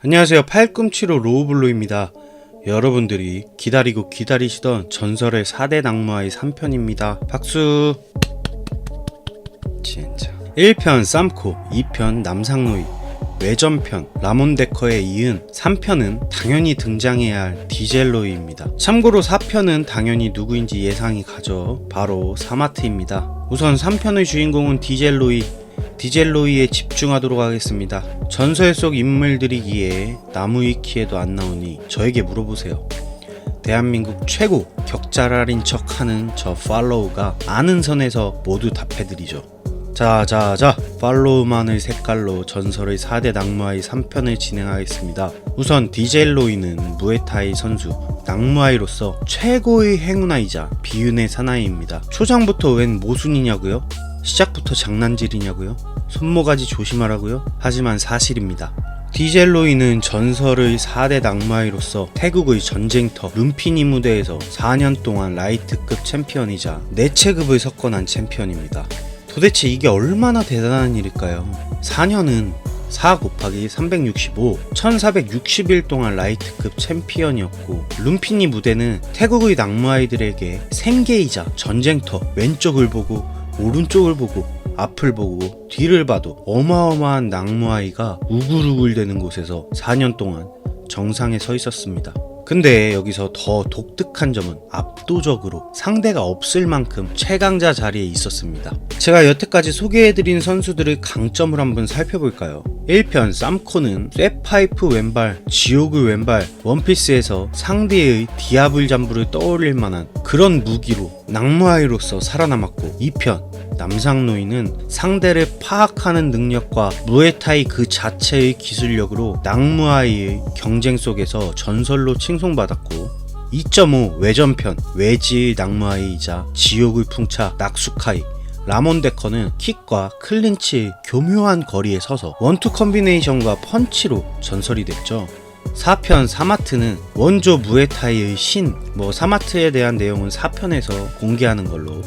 안녕하세요. 팔꿈치로 로우블루입니다. 여러분들이 기다리고 기다리시던 전설의 4대 낙무아이 3편입니다. 박수. 진짜 1편 쌈코, 2편 남상노이, 외전편 라몬데커에 이은 3편은 당연히 등장해야 할 디젤로이입니다. 참고로 4편은 당연히 누구인지 예상이 가죠. 바로 사마트입니다. 우선 3편의 주인공은 디젤로이에 집중하도록 하겠습니다. 전설 속 인물들이기에 나무위키에도 안 나오니 저에게 물어보세요. 대한민국 최고 격자랄인 척하는 저 팔로우가 아는 선에서 모두 답해드리죠. 자 팔로우만의 색깔로 전설의 4대 낙무아이 3편을 진행하겠습니다. 우선 디젤로이는 무에타이 선수, 낙무아이로서 최고의 행운아이자 비운의 사나이입니다. 초장부터 웬 모순이냐고요? 시작부터 장난질이냐고요? 손모가지 조심하라고요? 하지만 사실입니다. 디젤로이는 전설의 4대 낙무아이로서 태국의 전쟁터 룸피니 무대에서 4년 동안 라이트급 챔피언이자 4체급을 석권한 챔피언입니다. 도대체 이게 얼마나 대단한 일일까요? 4년은 4 곱하기 365, 1460일 동안 라이트급 챔피언이었고, 룸피니 무대는 태국의 낙무아이들에게 생계이자 전쟁터, 왼쪽을 보고 오른쪽을 보고 앞을 보고 뒤를 봐도 어마어마한 낙무아이가 우글우글대는 곳에서 4년 동안 정상에 서 있었습니다. 근데 여기서 더 독특한 점은 압도적으로 상대가 없을 만큼 최강자 자리에 있었습니다. 제가 여태까지 소개해드린 선수들의 강점을 한번 살펴볼까요? 1편 쌈코는 쇠파이프 왼발, 지옥의 왼발, 원피스에서 상대의 디아블 잠부를 떠올릴 만한 그런 무기로 낙무아이로서 살아남았고, 2편 남상노이는 상대를 파악하는 능력과 무에타이 그 자체의 기술력으로 낙무아이의 경쟁 속에서 전설로 칭송받았고, 2.5 외전편 외지의 낙무아이이자 지옥의 풍차 낙수카이 라몬데커는 킥과 클린치의 교묘한 거리에 서서 원투 컨비네이션과 펀치로 전설이 됐죠. 4편 사마트는 원조 무에타이의 신, 사마트에 대한 내용은 4편에서 공개하는 걸로.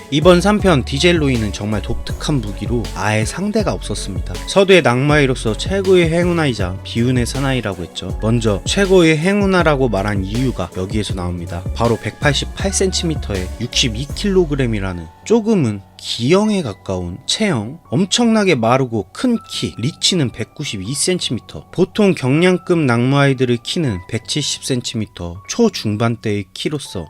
이번 3편 디젤로이는 정말 독특한 무기로 아예 상대가 없었습니다. 서두의 낙무아이로서 최고의 행운아이자 비운의 사나이라고 했죠. 먼저 최고의 행운아라고 말한 이유가 여기에서 나옵니다. 바로 188cm에 62kg이라는 조금은 기형에 가까운 체형, 엄청나게 마르고 큰 키, 리치는 192cm, 보통 경량급 낙무아이들의 키는 170cm, 초중반대의 키로서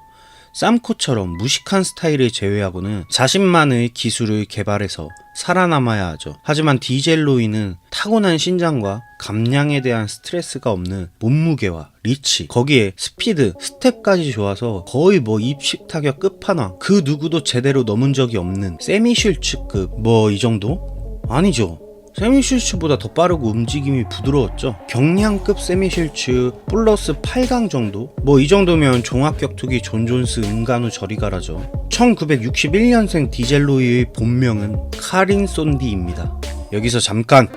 쌈코처럼 무식한 스타일을 제외하고는 자신만의 기술을 개발해서 살아남아야 하죠. 하지만 디젤로이는 타고난 신장과 감량에 대한 스트레스가 없는 몸무게와 리치, 거기에 스피드, 스텝까지 좋아서 거의 입식 타격 끝판왕, 그 누구도 제대로 넘은 적이 없는 세미슐츠급 이 정도? 아니죠. 세미슐츠보다 더 빠르고 움직임이 부드러웠죠. 경량급 세미슐츠 플러스 8강 정도? 이 정도면 종합격투기 존존스 은간우 저리가라죠. 1961년생 디젤로이의 본명은 카린 쏜디입니다. 여기서 잠깐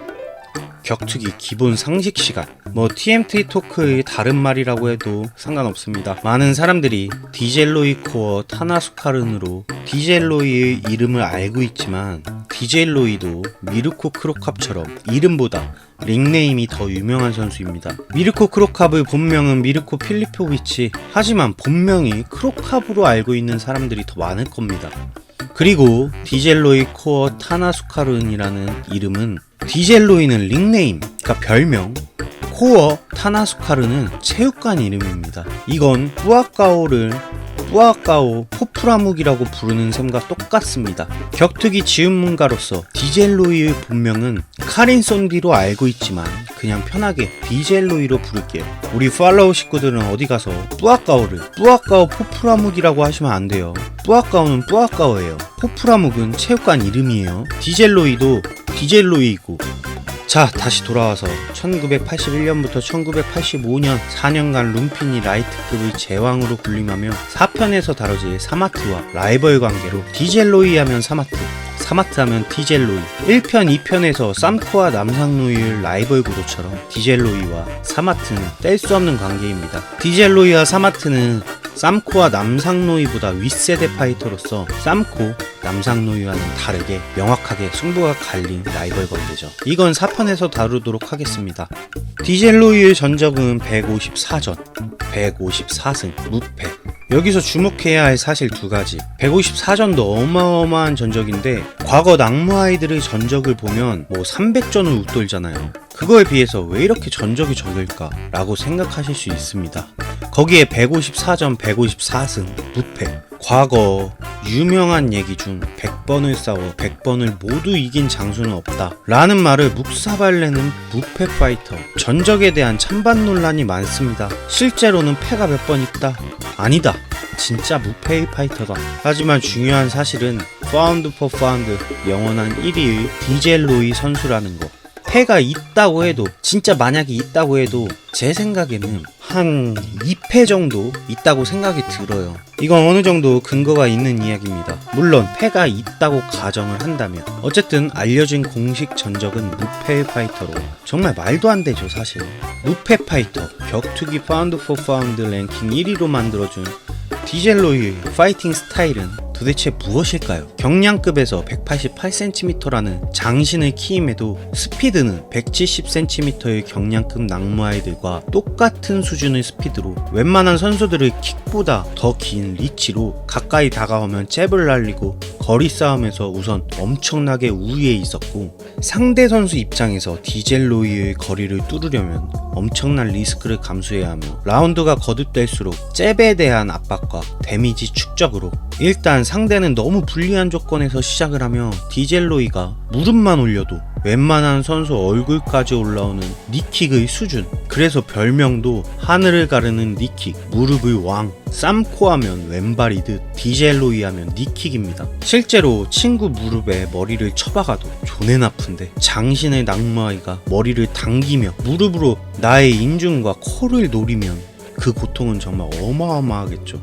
격투기 기본 상식 시간. TMT 토크의 다른 말이라고 해도 상관없습니다. 많은 사람들이 디젤로이 코어 타나수카른으로 디젤로이의 이름을 알고 있지만, 디젤로이도 미르코 크로캅처럼 이름보다 닉네임이 더 유명한 선수입니다. 미르코 크로캅의 본명은 미르코 필리포비치, 하지만 본명이 크로캅으로 알고 있는 사람들이 더 많을 겁니다. 그리고 디젤로이 코어 타나수카른이라는 이름은, 디젤로이는 닉네임, 그러니까 별명, 코어 타나수카르는 체육관 이름입니다. 이건 뿌아까오 포프라묵이라고 부르는 셈과 똑같습니다. 격투기 지음문가로서 디젤로이의 본명은 카린 쏜디로 알고 있지만 그냥 편하게 디젤로이로 부를게요. 우리 팔로우 식구들은 어디 가서 뿌아까오 포프라묵이라고 하시면 안 돼요. 뿌아까오는 뿌아까오예요. 포프라묵은 체육관 이름이에요. 디젤로이도 디젤로이고. 자, 다시 돌아와서 1981년부터 1985년 4년간 룸피니 라이트급의 제왕으로 군림하며 4편에서 다뤄질 사마트와 라이벌 관계로 디젤로이 하면 사마트, 사마트 하면 디젤로이, 1편, 2편에서 쌈코와 남상노이의 라이벌 구도처럼 디젤로이와 사마트는 뗄 수 없는 관계입니다. 디젤로이와 사마트는 쌈코와 남상노이보다 윗세대 파이터로서 쌈코, 남상노이와는 다르게 명확하게 승부가 갈린 라이벌 관계죠. 이건 4편에서 다루도록 하겠습니다. 디젤로이의 전적은 154전, 154승, 무패. 여기서 주목해야 할 사실 두 가지. 154전도 어마어마한 전적인데 과거 낙무 아이들의 전적을 보면 뭐 300전을 웃돌잖아요. 그거에 비해서 왜 이렇게 전적이 적을까 라고 생각하실 수 있습니다. 거기에 154전 154승 무패. 과거 유명한 얘기 중 100번을 싸워 100번을 모두 이긴 장수는 없다 라는 말을 묵사발레는 무패 파이터. 전적에 대한 찬반 논란이 많습니다. 실제로는 패가 몇 번 있다? 아니다, 진짜 무패의 파이터다. 하지만 중요한 사실은 파운드 포 파운드 영원한 1위의 디젤로이 선수라는 거. 패가 있다고 해도, 진짜 만약에 있다고 해도 제 생각에는 한 2패 정도 있다고 생각이 들어요. 이건 어느 정도 근거가 있는 이야기입니다. 물론 패가 있다고 가정을 한다면. 어쨌든 알려진 공식 전적은 무패 파이터로 정말 말도 안 되죠 사실. 무패 파이터 격투기 파운드 포 파운드 랭킹 1위로 만들어준 디젤로이의 파이팅 스타일은 도대체 무엇일까요? 경량급에서 188cm라는 장신을 키임에도 스피드는 170cm의 경량급 낙무 아이들과 똑같은 수준의 스피드로 웬만한 선수들의 킥보다 더 긴 리치로 가까이 다가오면 잽을 날리고 거리 싸움에서 우선 엄청나게 우위에 있었고, 상대 선수 입장에서 디젤로이의 거리를 뚫으려면 엄청난 리스크를 감수해야 하며 라운드가 거듭될수록 잽에 대한 압박과 데미지 축적으로 일단 상대는 너무 불리한 조건에서 시작을 하며 디젤로이가 무릎만 올려도 웬만한 선수 얼굴까지 올라오는 니킥의 수준. 그래서 별명도 하늘을 가르는 니킥, 무릎의 왕. 쌈코 하면 왼발이듯 디젤로이 하면 니킥입니다. 실제로 친구 무릎에 머리를 쳐박아도 존나 아픈데 장신의 낙무아이가 머리를 당기며 무릎으로 나의 인중과 코를 노리면 그 고통은 정말 어마어마하겠죠.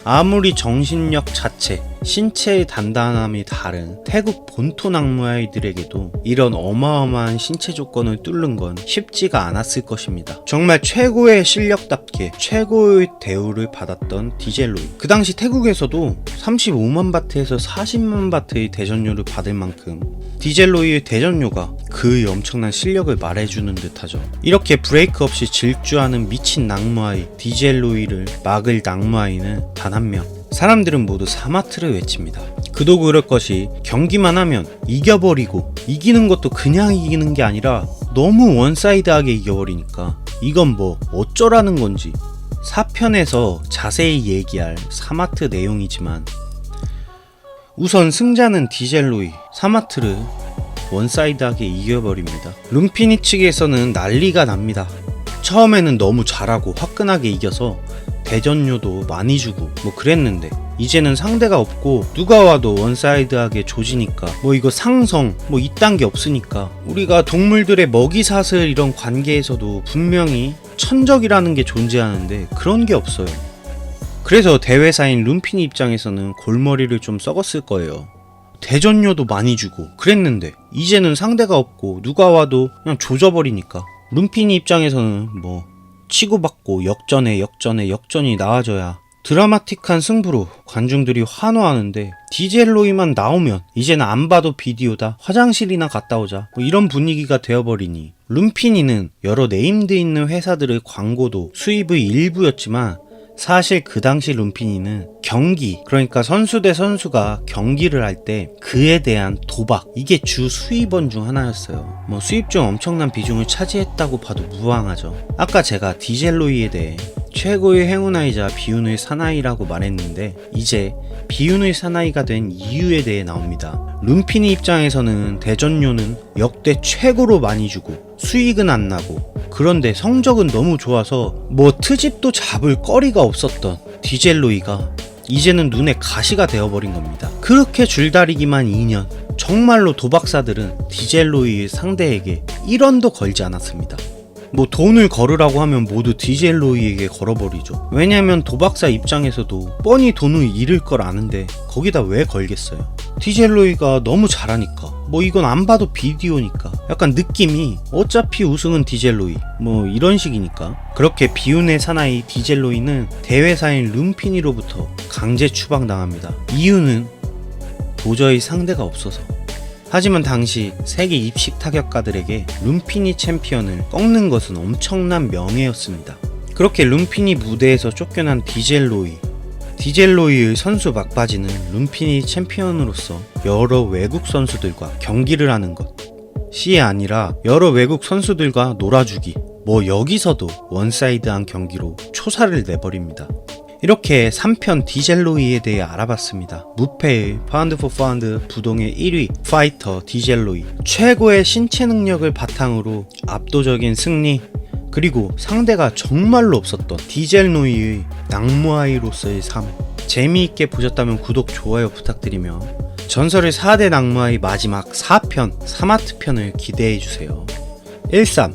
아무리 정신력 자체, 신체의 단단함이 다른 태국 본토 낙무 아이들에게도 이런 어마어마한 신체 조건을 뚫는 건 쉽지가 않았을 것입니다. 정말 최고의 실력답게 최고의 대우를 받았던 디젤로이. 그 당시 태국에서도 35만 바트에서 40만 바트의 대전료를 받을 만큼 디젤로이의 대전료가 그의 엄청난 실력을 말해주는 듯하죠. 이렇게 브레이크 없이 질주하는 미친 낙무아이 디젤로이를 막을 낙무아이는 단 한 명. 사람들은 모두 사마트를 외칩니다. 그도 그럴 것이 경기만 하면 이겨버리고, 이기는 것도 그냥 이기는 게 아니라 너무 원사이드하게 이겨버리니까 이건 뭐 어쩌라는 건지. 4편에서 자세히 얘기할 사마트 내용이지만 우선 승자는 디젤로이, 사마트를 원사이드하게 이겨버립니다. 룸피니 측에서는 난리가 납니다. 처음에는 너무 잘하고 화끈하게 이겨서 대전료도 많이 주고 뭐 그랬는데 이제는 상대가 없고 누가 와도 원사이드하게 조지니까 뭐 이거 상성 뭐 이딴 게 없으니까 우리가 동물들의 먹이사슬 이런 관계에서도 분명히 천적이라는 게 존재하는데 그런 게 없어요. 그래서 대회사인 룸피니 입장에서는 골머리를 좀 썩었을 거예요. 대전료도 많이 주고 그랬는데 이제는 상대가 없고 누가 와도 그냥 조져버리니까 룸피니 입장에서는 뭐 치고받고 역전이 나와줘야 드라마틱한 승부로 관중들이 환호하는데 디젤로이만 나오면 이제는 안 봐도 비디오다, 화장실이나 갔다 오자 뭐 이런 분위기가 되어버리니 룸피니는 여러 네임드 있는 회사들의 광고도 수입의 일부였지만 사실 그 당시 룸피니는 경기, 그러니까 선수 대 선수가 경기를 할 때 그에 대한 도박, 이게 주 수입원 중 하나였어요. 뭐 수입 중 엄청난 비중을 차지했다고 봐도 무방하죠. 아까 제가 디젤로이에 대해 최고의 행운아이자 비운의 사나이라고 말했는데 이제 비운의 사나이가 된 이유에 대해 나옵니다. 룸피니 입장에서는 대전료는 역대 최고로 많이 주고 수익은 안 나고, 그런데 성적은 너무 좋아서 뭐 트집도 잡을 거리가 없었던 디젤로이가 이제는 눈에 가시가 되어버린 겁니다. 그렇게 줄다리기만 2년, 정말로 도박사들은 디젤로이의 상대에게 1원도 걸지 않았습니다. 뭐 돈을 걸으라고 하면 모두 디젤로이에게 걸어버리죠. 왜냐면 도박사 입장에서도 뻔히 돈을 잃을 걸 아는데 거기다 왜 걸겠어요. 디젤로이가 너무 잘하니까 뭐 이건 안 봐도 비디오니까 약간 느낌이 어차피 우승은 디젤로이 뭐 이런 식이니까. 그렇게 비운의 사나이 디젤로이는 대회사인 룸피니로부터 강제 추방당합니다. 이유는 도저히 상대가 없어서. 하지만 당시 세계 입식 타격가들에게 룸피니 챔피언을 꺾는 것은 엄청난 명예였습니다. 그렇게 룸피니 무대에서 쫓겨난 디젤로이의 선수 막바지는 룸피니 챔피언으로서 여러 외국 선수들과 경기를 하는 것이 아니라 여러 외국 선수들과 놀아주기, 뭐 여기서도 원사이드한 경기로 초사를 내버립니다. 이렇게 3편 디젤로이에 대해 알아봤습니다. 무패의 파운드 포 파운드 부동의 1위 파이터 디젤로이, 최고의 신체 능력을 바탕으로 압도적인 승리, 그리고 상대가 정말로 없었던 디젤로이의 낙무아이로서의 삶. 재미있게 보셨다면 구독, 좋아요 부탁드리며 전설의 4대 낙무아이 마지막 4편, 사마트 편을 기대해주세요. 13.